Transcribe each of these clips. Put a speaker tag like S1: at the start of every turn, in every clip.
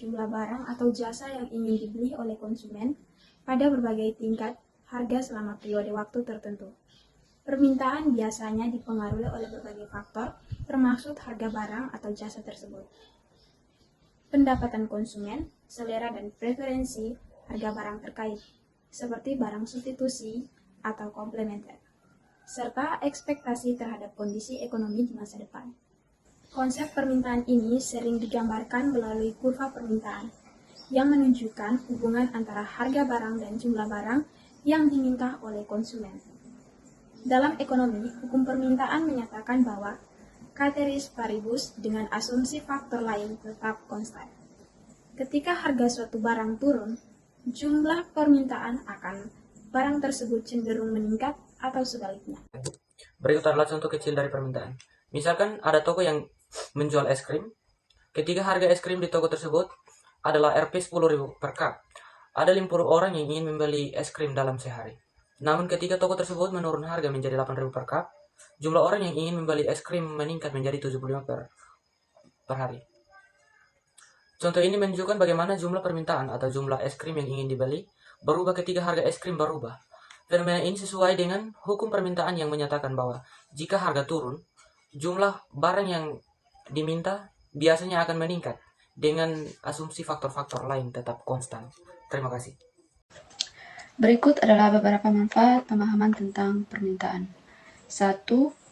S1: jumlah barang atau jasa yang ingin dibeli oleh konsumen pada berbagai tingkat harga selama periode waktu tertentu. Permintaan biasanya dipengaruhi oleh berbagai faktor, termasuk harga barang atau jasa tersebut. Pendapatan konsumen, selera dan preferensi harga barang terkait, seperti barang substitusi atau komplementer, serta ekspektasi terhadap kondisi ekonomi di masa depan. Konsep permintaan ini sering digambarkan melalui kurva permintaan, yang menunjukkan hubungan antara harga barang dan jumlah barang yang diminta oleh konsumen. Dalam ekonomi, hukum permintaan menyatakan bahwa ceteris paribus dengan asumsi faktor lain tetap konstan. Ketika harga suatu barang turun, jumlah permintaan akan barang tersebut cenderung meningkat atau sebaliknya.
S2: Berikut adalah contoh kecil dari permintaan. Misalkan ada toko yang menjual es krim. Ketika harga es krim di toko tersebut adalah Rp10.000 per cup, ada 50 orang yang ingin membeli es krim dalam sehari. Namun ketika toko tersebut menurun harga menjadi 8.000 per cup, jumlah orang yang ingin membeli es krim meningkat menjadi 75 per hari. Contoh ini menunjukkan bagaimana jumlah permintaan atau jumlah es krim yang ingin dibeli berubah ketika harga es krim berubah. Fenomena ini sesuai dengan hukum permintaan yang menyatakan bahwa jika harga turun, jumlah barang yang diminta biasanya akan meningkat dengan asumsi faktor-faktor lain tetap konstan. Terima kasih.
S3: Berikut adalah beberapa manfaat pemahaman tentang permintaan. 1.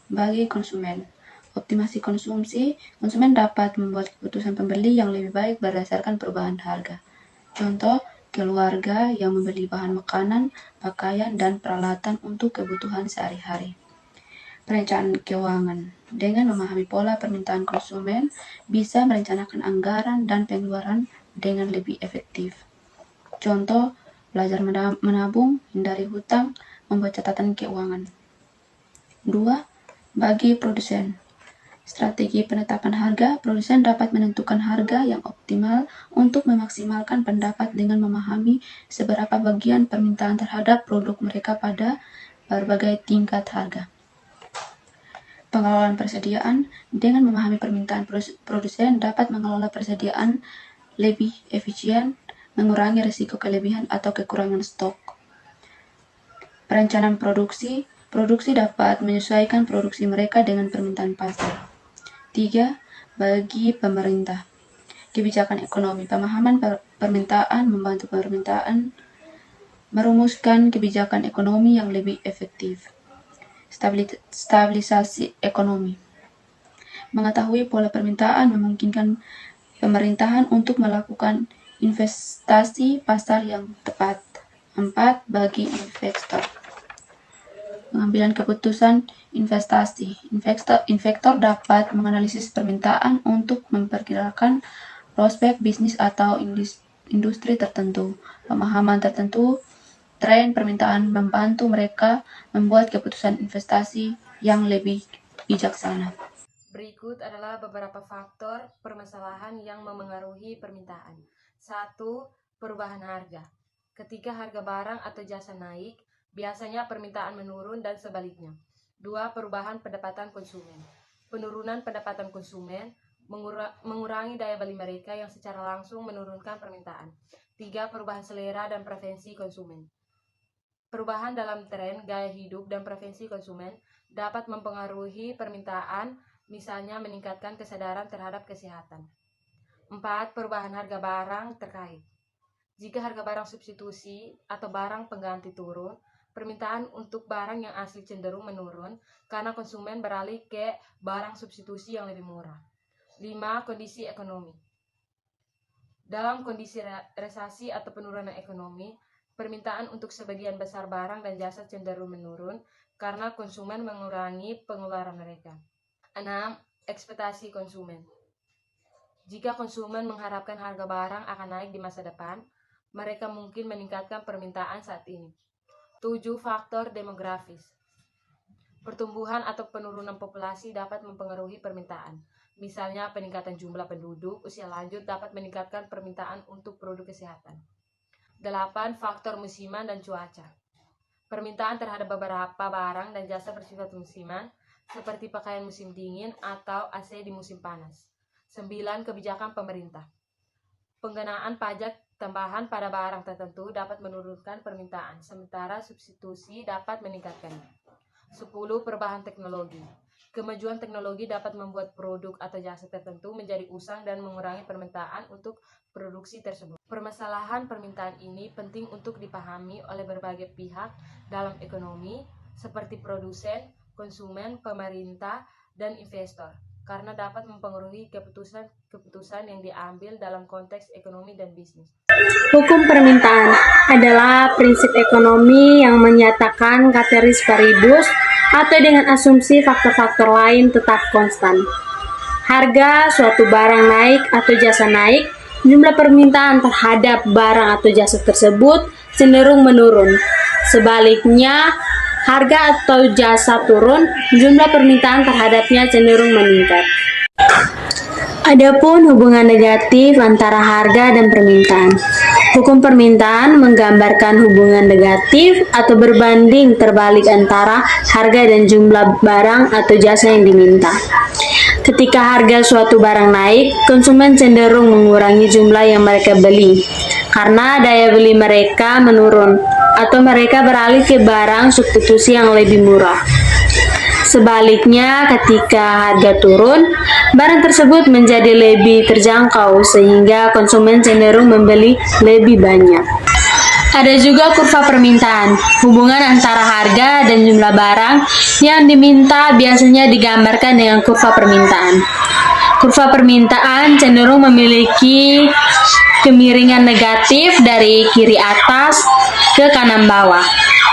S3: Bagi konsumen. Optimasi konsumsi, konsumen dapat membuat keputusan pembeli yang lebih baik berdasarkan perubahan harga. Contoh, keluarga yang membeli bahan makanan, pakaian, dan peralatan untuk kebutuhan sehari-hari. Perencanaan keuangan. Dengan memahami pola permintaan konsumen, bisa merencanakan anggaran dan pengeluaran dengan lebih efektif. Contoh, belajar menabung, hindari hutang, membuat catatan keuangan. 2. Bagi produsen. Strategi penetapan harga, produsen dapat menentukan harga yang optimal untuk memaksimalkan pendapat dengan memahami seberapa bagian permintaan terhadap produk mereka pada berbagai tingkat harga. Pengelolaan persediaan, dengan memahami permintaan produsen dapat mengelola persediaan lebih efisien, mengurangi risiko kelebihan atau kekurangan stok. Perencanaan produksi dapat menyesuaikan produksi mereka dengan permintaan pasar. 3. Bagi pemerintah. Kebijakan ekonomi. Pemahaman permintaan membantu permintaan merumuskan kebijakan ekonomi yang lebih efektif. Stabilisasi ekonomi. Mengetahui pola permintaan memungkinkan pemerintahan untuk melakukan investasi pasar yang tepat. 4. Bagi investor. Pengambilan keputusan investasi. Investor dapat menganalisis permintaan untuk memperkirakan prospek bisnis atau industri tertentu. Pemahaman tertentu, tren permintaan membantu mereka membuat keputusan investasi yang lebih bijaksana.
S4: Berikut adalah beberapa faktor permasalahan yang memengaruhi permintaan. 1. Perubahan harga. Ketika harga barang atau jasa naik, biasanya permintaan menurun dan sebaliknya. 2. Perubahan pendapatan konsumen. Penurunan pendapatan konsumen mengurangi daya beli mereka yang secara langsung menurunkan permintaan. 3. Perubahan selera dan preferensi konsumen. Perubahan dalam tren, gaya hidup, dan preferensi konsumen dapat mempengaruhi permintaan, misalnya meningkatkan kesadaran terhadap kesehatan. 4. Perubahan harga barang terkait. Jika harga barang substitusi atau barang pengganti turun, permintaan untuk barang yang asli cenderung menurun karena konsumen beralih ke barang substitusi yang lebih murah. 5. Kondisi ekonomi. Dalam kondisi resesi atau penurunan ekonomi, permintaan untuk sebagian besar barang dan jasa cenderung menurun karena konsumen mengurangi pengeluaran mereka. 6. Ekspektasi konsumen. Jika konsumen mengharapkan harga barang akan naik di masa depan, mereka mungkin meningkatkan permintaan saat ini. 7. Faktor demografis. Pertumbuhan atau penurunan populasi dapat mempengaruhi permintaan. Misalnya peningkatan jumlah penduduk usia lanjut dapat meningkatkan permintaan untuk produk kesehatan. 8. Faktor musiman dan cuaca. Permintaan terhadap beberapa barang dan jasa bersifat musiman, seperti pakaian musim dingin atau AC di musim panas. 9. Kebijakan pemerintah. Penggunaan pajak tambahan pada barang tertentu dapat menurunkan permintaan, sementara substitusi dapat meningkatkannya. 10. Perubahan teknologi. Kemajuan teknologi dapat membuat produk atau jasa tertentu menjadi usang dan mengurangi permintaan untuk produksi tersebut. Permasalahan permintaan ini penting untuk dipahami oleh berbagai pihak dalam ekonomi, seperti produsen, konsumen, pemerintah, dan investor, karena dapat mempengaruhi keputusan yang diambil dalam konteks ekonomi dan bisnis.
S5: Hukum permintaan adalah prinsip ekonomi yang menyatakan ceteris paribus atau dengan asumsi faktor-faktor lain tetap konstan. Harga suatu barang naik atau jasa naik, jumlah permintaan terhadap barang atau jasa tersebut cenderung menurun. Sebaliknya, harga atau jasa turun, jumlah permintaan terhadapnya cenderung meningkat. Adapun hubungan negatif antara harga dan permintaan. Hukum permintaan menggambarkan hubungan negatif atau berbanding terbalik antara harga dan jumlah barang atau jasa yang diminta. Ketika harga suatu barang naik, konsumen cenderung mengurangi jumlah yang mereka beli karena daya beli mereka menurun atau mereka beralih ke barang substitusi yang lebih murah. Sebaliknya, ketika harga turun, barang tersebut menjadi lebih terjangkau sehingga konsumen cenderung membeli lebih banyak. Ada juga kurva permintaan. Hubungan antara harga dan jumlah barang yang diminta biasanya digambarkan dengan kurva permintaan. Kurva permintaan cenderung memiliki kemiringan negatif dari kiri atas ke kanan bawah,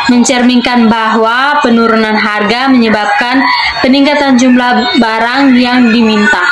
S5: mencerminkan bahwa penurunan harga menyebabkan peningkatan jumlah barang yang diminta.